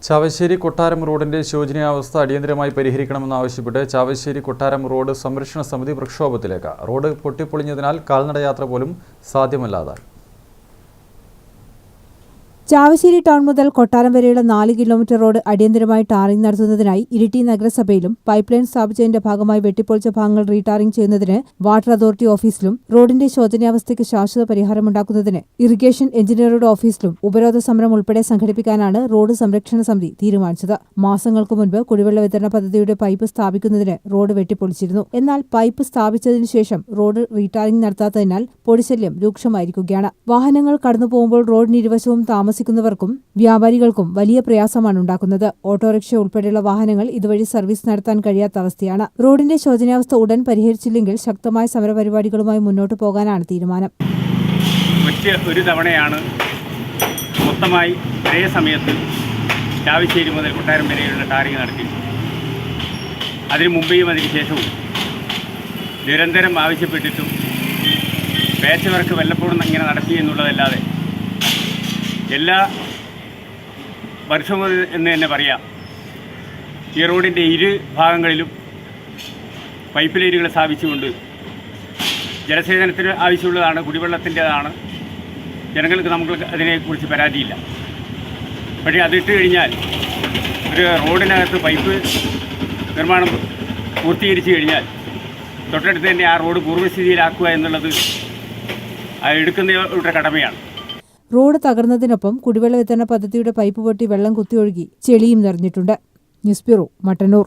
ചാവശ്ശേരി-കൊട്ടാരം റോഡിന്റെ ശോചനീയാവസ്ഥ അടിയന്തരമായി പരിഹരിക്കണമെന്നാവശ്യപ്പെട്ട് ചാവശ്ശേരി-കൊട്ടാരം റോഡ് സംരക്ഷണ സമിതി പ്രക്ഷോഭത്തിലേക്ക്. റോഡ് പൊട്ടിപ്പൊളിഞ്ഞതിനാൽ കാൽനടയാത്ര പോലും സാധ്യമല്ലാതായി. ചാവശ്ശേരി ടൗൺ മുതൽ കൊട്ടാരം വരെയുള്ള 4 കിലോമീറ്റർ റോഡ് അടിയന്തരമായി ടാറിംഗ് നടത്തുന്നതിനായി ഇരിട്ടി നഗരസഭയിലും പൈപ്പ് ലൈൻ സ്ഥാപിച്ചതിന്റെ ഭാഗമായി വെട്ടിപ്പൊളിച്ച ഭാഗങ്ങൾ റീടാറിംഗ് ചെയ്യുന്നതിന് വാട്ടർ അതോറിറ്റി ഓഫീസിലും റോഡിന്റെ ശോചനീയാവസ്ഥയ്ക്ക് ശാശ്വത പരിഹാരമുണ്ടാക്കുന്നതിന് ഇറിഗേഷൻ എഞ്ചിനീയറുടെ ഓഫീസിലും ഉപരോധ സമരം ഉൾപ്പെടെ സംഘടിപ്പിക്കാനാണ് റോഡ് സംരക്ഷണ സമിതി തീരുമാനിച്ചത്. മാസങ്ങൾക്ക് മുൻപ് കുടിവെള്ള വിതരണ പദ്ധതിയുടെ പൈപ്പ് സ്ഥാപിക്കുന്നതിന് റോഡ് വെട്ടിപ്പൊളിച്ചിരുന്നു. എന്നാൽ പൈപ്പ് സ്ഥാപിച്ചതിനു ശേഷം റോഡ് റീടാറിംഗ് നടത്താത്തതിനാൽ പൊടിശല്യം രൂക്ഷമായിരിക്കുകയാണ്. വാഹനങ്ങൾ കടന്നുപോകുമ്പോൾ റോഡിന് ഇരുവശവും താമസിക്കുന്നവർക്കും വ്യാപാരികൾക്കും വലിയ പ്രയാസമാണ് ഉണ്ടാക്കുന്നത്. ഓട്ടോറിക്ഷ ഉൾപ്പെടെയുള്ള വാഹനങ്ങൾ ഇതുവഴി സർവീസ് നടത്താൻ കഴിയാത്ത അവസ്ഥയാണ്. റോഡിന്റെ ശോചനീയാവസ്ഥ ഉടൻ പരിഹരിച്ചില്ലെങ്കിൽ ശക്തമായ സമരപരിപാടികളുമായി മുന്നോട്ട് പോകാനാണ് തീരുമാനം. ഒരു തവണയാണ് മൊത്തമായി ഒരേ സമയത്ത് ചാവശ്ശേരി മുതൽ കൊട്ടാരം വരെയുള്ള ടാറിംഗ് നടത്തി. അതിനു മുമ്പേയും അതിന് ശേഷവും നിരന്തരം ആവശ്യപ്പെട്ടിട്ടും പാച്ച് വർക്ക് വല്ലപ്പോഴും ഇങ്ങനെ നടത്തി എന്നുള്ളതല്ലാതെ എല്ലാ വർഷവും എന്ന് തന്നെ പറയാം, ഈ റോഡിൻ്റെ ഇരു ഭാഗങ്ങളിലും പൈപ്പ് ലൈനുകൾ സ്ഥാപിച്ചുകൊണ്ട് ജലസേചനത്തിന് ആവശ്യമുള്ളതാണ്, കുടിവെള്ളത്തിൻ്റെതാണ്. നമുക്ക് അതിനെക്കുറിച്ച് പരാതിയില്ല. പക്ഷേ അതിട്ട് കഴിഞ്ഞാൽ ഒരു റോഡിനകത്ത് പൈപ്പ് നിർമ്മാണം പൂർത്തീകരിച്ചു കഴിഞ്ഞാൽ തൊട്ടടുത്ത് തന്നെ ആ റോഡ് പൂർവ്വസ്ഥിതിയിലാക്കുക എന്നുള്ളത് എടുക്കുന്നവരുടെ കടമയാണ്. റോഡ് തകർന്നതിനൊപ്പം കുടിവെള്ള വിതരണ പദ്ധതിയുടെ പൈപ്പ് പൊട്ടി വെള്ളം കുത്തിയൊഴുകി ചെളിയും നിറഞ്ഞിട്ടുണ്ട്. News bureau, Mattannur.